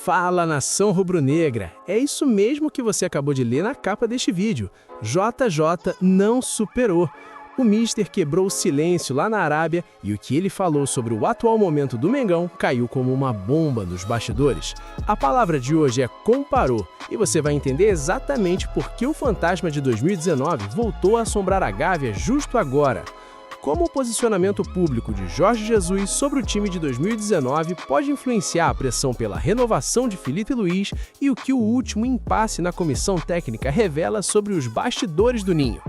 Fala, nação rubro-negra! É isso mesmo que você acabou de ler na capa deste vídeo. JJ não superou. O Mister quebrou o silêncio lá na Arábia e o que ele falou sobre o atual momento do Mengão caiu como uma bomba nos bastidores. A palavra de hoje é comparou, e você vai entender exatamente por que o fantasma de 2019 voltou a assombrar a Gávea justo agora. Como o posicionamento público de Jorge Jesus sobre o time de 2019 pode influenciar a pressão pela renovação de Filipe Luís e o que o último impasse na comissão técnica revela sobre os bastidores do Ninho.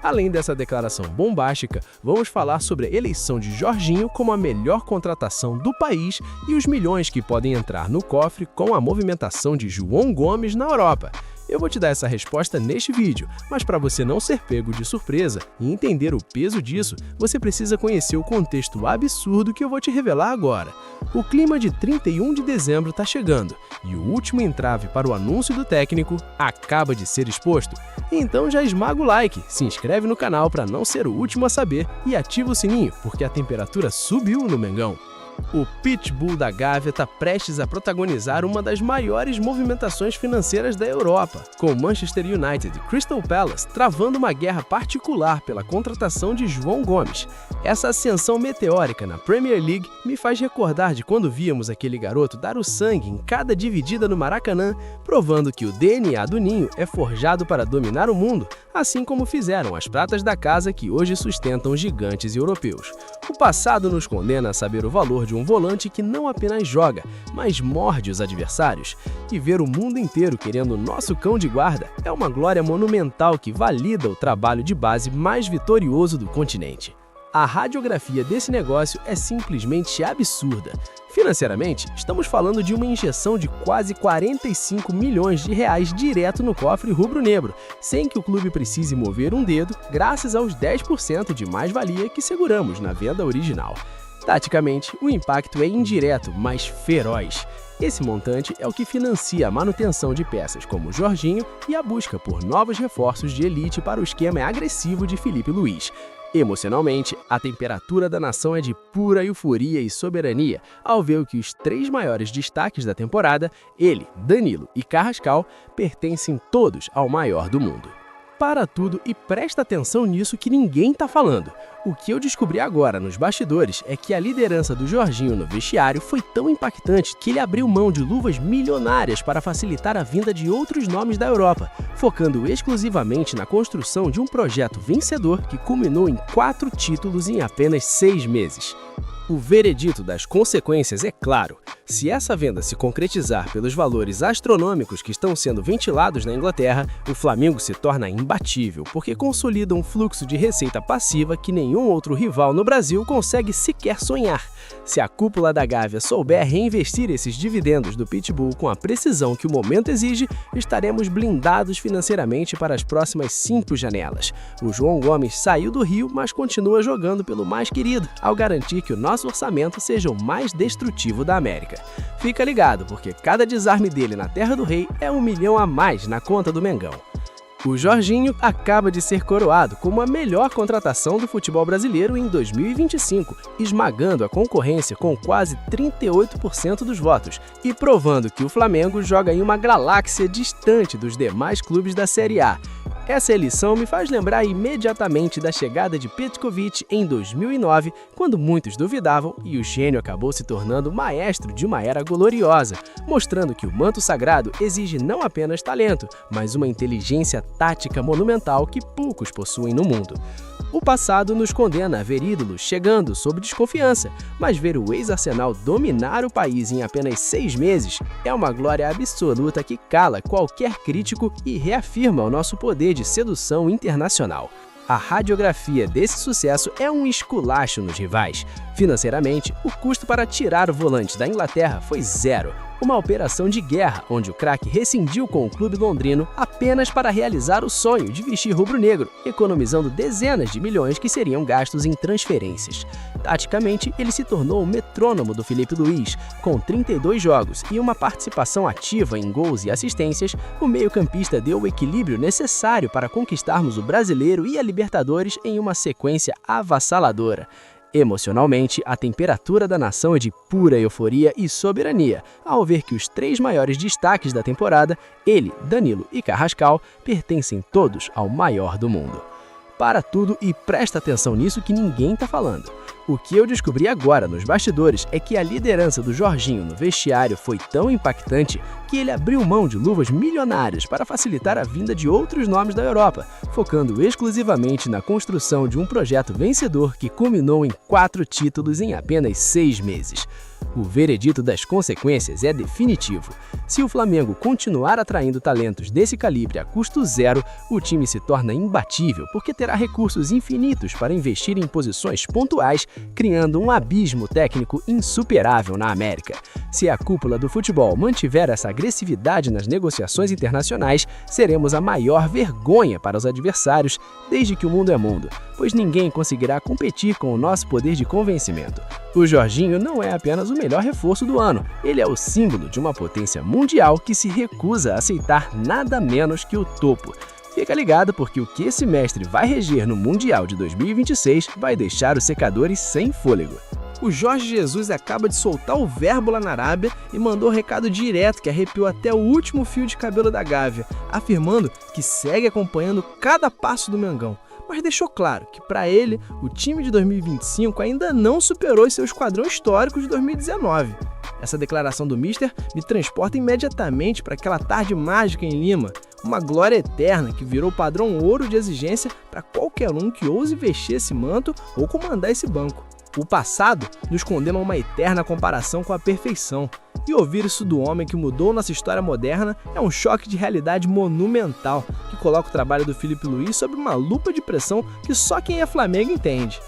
Além dessa declaração bombástica, vamos falar sobre a eleição de Jorginho como a melhor contratação do país e os milhões que podem entrar no cofre com a movimentação de João Gomes na Europa. Eu vou te dar essa resposta neste vídeo, mas para você não ser pego de surpresa e entender o peso disso, você precisa conhecer o contexto absurdo que eu vou te revelar agora. O clima de 31 de dezembro está chegando e o último entrave para o anúncio do técnico acaba de ser exposto. Então já esmaga o like, se inscreve no canal para não ser o último a saber e ativa o sininho, porque a temperatura subiu no Mengão. O Pitbull da Gávea está prestes a protagonizar uma das maiores movimentações financeiras da Europa, com o Manchester United e Crystal Palace travando uma guerra particular pela contratação de João Gomes. Essa ascensão meteórica na Premier League me faz recordar de quando víamos aquele garoto dar o sangue em cada dividida no Maracanã, provando que o DNA do Ninho é forjado para dominar o mundo, assim como fizeram as pratas da casa que hoje sustentam gigantes europeus. O passado nos condena a saber o valor de um volante que não apenas joga, mas morde os adversários. E ver o mundo inteiro querendo nosso cão de guarda é uma glória monumental que valida o trabalho de base mais vitorioso do continente. A radiografia desse negócio é simplesmente absurda. Financeiramente, estamos falando de uma injeção de quase 45 milhões de reais direto no cofre rubro-negro, sem que o clube precise mover um dedo, graças aos 10% de mais-valia que seguramos na venda original. Taticamente, o impacto é indireto, mas feroz. Esse montante é o que financia a manutenção de peças como Jorginho e a busca por novos reforços de elite para o esquema agressivo de Filipe Luís. Emocionalmente, a temperatura da nação é de pura euforia e soberania ao ver que os três maiores destaques da temporada, ele, Danilo e Carrascal, pertencem todos ao maior do mundo. Para tudo e presta atenção nisso que ninguém está falando. O que eu descobri agora nos bastidores é que a liderança do Jorginho no vestiário foi tão impactante que ele abriu mão de luvas milionárias para facilitar a vinda de outros nomes da Europa, focando exclusivamente na construção de um projeto vencedor que culminou em 4 títulos em apenas 6 meses. O veredito das consequências é claro. Se essa venda se concretizar pelos valores astronômicos que estão sendo ventilados na Inglaterra, o Flamengo se torna imbatível, porque consolida um fluxo de receita passiva que nenhum outro rival no Brasil consegue sequer sonhar. Se a cúpula da Gávea souber reinvestir esses dividendos do Pitbull com a precisão que o momento exige, estaremos blindados financeiramente para as próximas 5 janelas. O João Gomes saiu do Rio, mas continua jogando pelo mais querido, ao garantir que o nosso orçamento seja o mais destrutivo da América. Fica ligado, porque cada desarme dele na Terra do Rei é 1 milhão a mais na conta do Mengão. O Jorginho acaba de ser coroado como a melhor contratação do futebol brasileiro em 2025, esmagando a concorrência com quase 38% dos votos e provando que o Flamengo joga em uma galáxia distante dos demais clubes da Série A. Essa eleição me faz lembrar imediatamente da chegada de Petkovic em 2009, quando muitos duvidavam e o gênio acabou se tornando maestro de uma era gloriosa, mostrando que o manto sagrado exige não apenas talento, mas uma inteligência tática monumental que poucos possuem no mundo. O passado nos condena a ver ídolos chegando sob desconfiança, mas ver o ex-Arsenal dominar o país em apenas 6 meses é uma glória absoluta que cala qualquer crítico e reafirma o nosso poder de sedução internacional. A radiografia desse sucesso é um esculacho nos rivais. Financeiramente, o custo para tirar o volante da Inglaterra foi zero. Uma operação de guerra, onde o craque rescindiu com o clube londrino apenas para realizar o sonho de vestir rubro-negro, economizando dezenas de milhões que seriam gastos em transferências. Taticamente, ele se tornou o metrônomo do Filipe Luís. Com 32 jogos e uma participação ativa em gols e assistências, o meio-campista deu o equilíbrio necessário para conquistarmos o Brasileiro e a Libertadores em uma sequência avassaladora. Emocionalmente, a temperatura da nação é de pura euforia e soberania, ao ver que os 3 maiores destaques da temporada, ele, Danilo e Carrascal, pertencem todos ao maior do mundo. Para tudo e presta atenção nisso que ninguém está falando. O que eu descobri agora nos bastidores é que a liderança do Jorginho no vestiário foi tão impactante que ele abriu mão de luvas milionárias para facilitar a vinda de outros nomes da Europa, focando exclusivamente na construção de um projeto vencedor que culminou em 4 títulos em apenas 6 meses. O veredito das consequências é definitivo. Se o Flamengo continuar atraindo talentos desse calibre a custo zero, o time se torna imbatível porque terá recursos infinitos para investir em posições pontuais, criando um abismo técnico insuperável na América. Se a cúpula do futebol mantiver essa agressividade nas negociações internacionais, seremos a maior vergonha para os adversários desde que o mundo é mundo, pois ninguém conseguirá competir com o nosso poder de convencimento. O Jorginho não é apenas o melhor reforço do ano, ele é o símbolo de uma potência mundial que se recusa a aceitar nada menos que o topo. Fica ligado porque o que esse mestre vai reger no Mundial de 2026 vai deixar os secadores sem fôlego. O Jorge Jesus acaba de soltar o verbo lá na Arábia e mandou um recado direto que arrepiou até o último fio de cabelo da Gávea, afirmando que segue acompanhando cada passo do Mengão. Mas deixou claro que, para ele, o time de 2025 ainda não superou seu esquadrão histórico de 2019. Essa declaração do Mister me transporta imediatamente para aquela tarde mágica em Lima, uma glória eterna que virou padrão ouro de exigência para qualquer um que ouse vestir esse manto ou comandar esse banco. O passado nos condena a uma eterna comparação com a perfeição, e ouvir isso do homem que mudou nossa história moderna é um choque de realidade monumental, que coloca o trabalho do Filipe Luís sob uma lupa de pressão que só quem é Flamengo entende.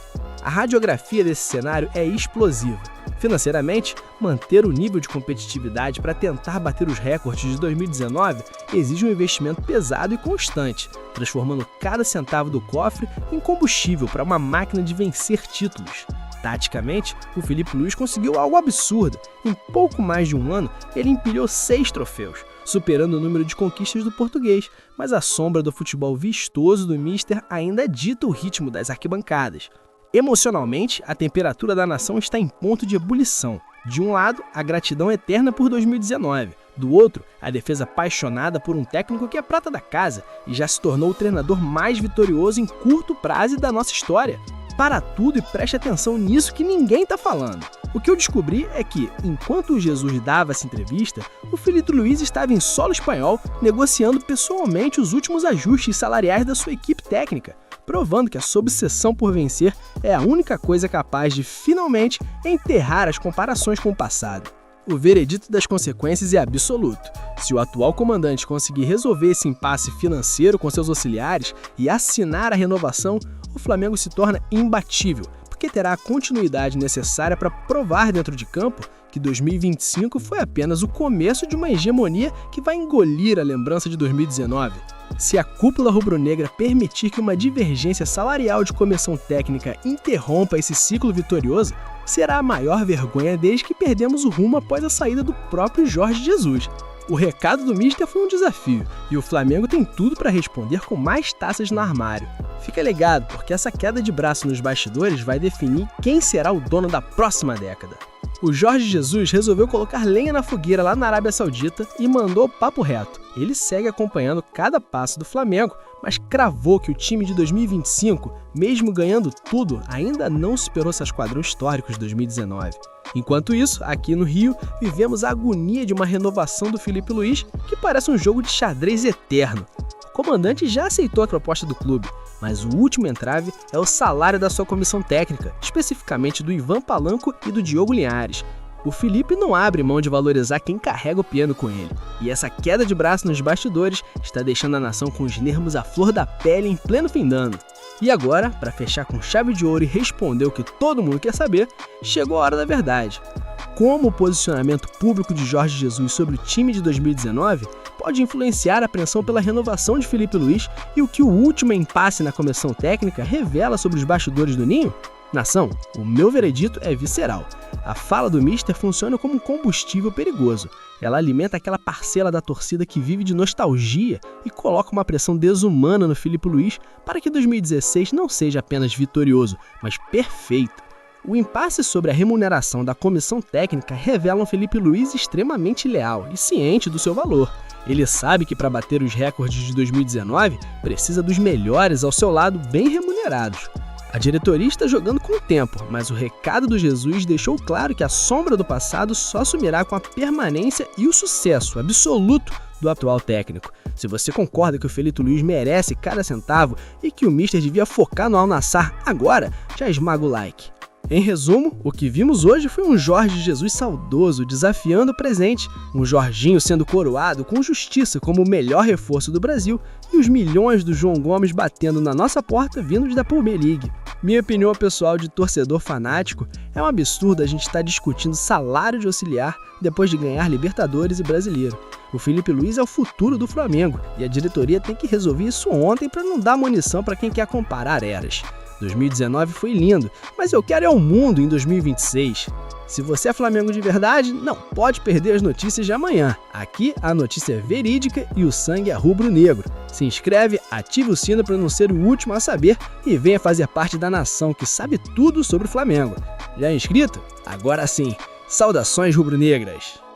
A radiografia desse cenário é explosiva. Financeiramente, manter o nível de competitividade para tentar bater os recordes de 2019 exige um investimento pesado e constante, transformando cada centavo do cofre em combustível para uma máquina de vencer títulos. Taticamente, o Filipe Luís conseguiu algo absurdo. Em pouco mais de um ano, ele empilhou 6 troféus, superando o número de conquistas do português, mas a sombra do futebol vistoso do Mister ainda dita o ritmo das arquibancadas. Emocionalmente, a temperatura da nação está em ponto de ebulição. De um lado, a gratidão eterna por 2019. Do outro, a defesa apaixonada por um técnico que é prata da casa e já se tornou o treinador mais vitorioso em curto prazo da nossa história. Para tudo e preste atenção nisso que ninguém está falando. O que eu descobri é que, enquanto o Jesus dava essa entrevista, o Filipe Luís estava em solo espanhol negociando pessoalmente os últimos ajustes salariais da sua equipe técnica, provando que a sua obsessão por vencer é a única coisa capaz de, finalmente, enterrar as comparações com o passado. O veredito das consequências é absoluto. Se o atual comandante conseguir resolver esse impasse financeiro com seus auxiliares e assinar a renovação, o Flamengo se torna imbatível, porque terá a continuidade necessária para provar dentro de campo que 2025 foi apenas o começo de uma hegemonia que vai engolir a lembrança de 2019. Se a cúpula rubro-negra permitir que uma divergência salarial de comissão técnica interrompa esse ciclo vitorioso, será a maior vergonha desde que perdemos o rumo após a saída do próprio Jorge Jesus. O recado do Mister foi um desafio, e o Flamengo tem tudo para responder com mais taças no armário. Fica ligado, porque essa queda de braço nos bastidores vai definir quem será o dono da próxima década. O Jorge Jesus resolveu colocar lenha na fogueira lá na Arábia Saudita e mandou papo reto. Ele segue acompanhando cada passo do Flamengo, mas cravou que o time de 2025, mesmo ganhando tudo, ainda não superou seus quadrões históricos de 2019. Enquanto isso, aqui no Rio, vivemos a agonia de uma renovação do Filipe Luís que parece um jogo de xadrez eterno. O comandante já aceitou a proposta do clube, mas o último entrave é o salário da sua comissão técnica, especificamente do Ivan Palanco e do Diogo Linhares. O Filipe não abre mão de valorizar quem carrega o piano com ele, e essa queda de braço nos bastidores está deixando a nação com os nervos à flor da pele em pleno fim de ano. E agora, para fechar com chave de ouro e responder o que todo mundo quer saber, chegou a hora da verdade. Como o posicionamento público de Jorge Jesus sobre o time de 2019 pode influenciar a apreensão pela renovação de Filipe Luís e o que o último impasse na comissão técnica revela sobre os bastidores do Ninho? Nação, o meu veredito é visceral. A fala do Mister funciona como um combustível perigoso. Ela alimenta aquela parcela da torcida que vive de nostalgia e coloca uma pressão desumana no Filipe Luís para que 2016 não seja apenas vitorioso, mas perfeito. O impasse sobre a remuneração da comissão técnica revela um Felipe Luiz extremamente leal e ciente do seu valor. Ele sabe que para bater os recordes de 2019, precisa dos melhores ao seu lado bem remunerados. A diretoria está jogando com o tempo, mas o recado do Jesus deixou claro que a sombra do passado só sumirá com a permanência e o sucesso absoluto do atual técnico. Se você concorda que o Felipe Luiz merece cada centavo e que o Mister devia focar no Al Nassr agora, já esmaga o like. Em resumo, o que vimos hoje foi um Jorge Jesus saudoso desafiando o presente, um Jorginho sendo coroado com justiça como o melhor reforço do Brasil e os milhões do João Gomes batendo na nossa porta vindos da Premier League. Minha opinião pessoal de torcedor fanático é um absurdo a gente estar discutindo salário de auxiliar depois de ganhar Libertadores e Brasileiro. O Felipe Luiz é o futuro do Flamengo e a diretoria tem que resolver isso ontem para não dar munição para quem quer comparar eras. 2019 foi lindo, mas eu quero é o mundo em 2026. Se você é Flamengo de verdade, não pode perder as notícias de amanhã. Aqui a notícia é verídica e o sangue é rubro-negro. Se inscreve, ative o sino para não ser o último a saber e venha fazer parte da nação que sabe tudo sobre o Flamengo. Já é inscrito? Agora sim, saudações rubro-negras!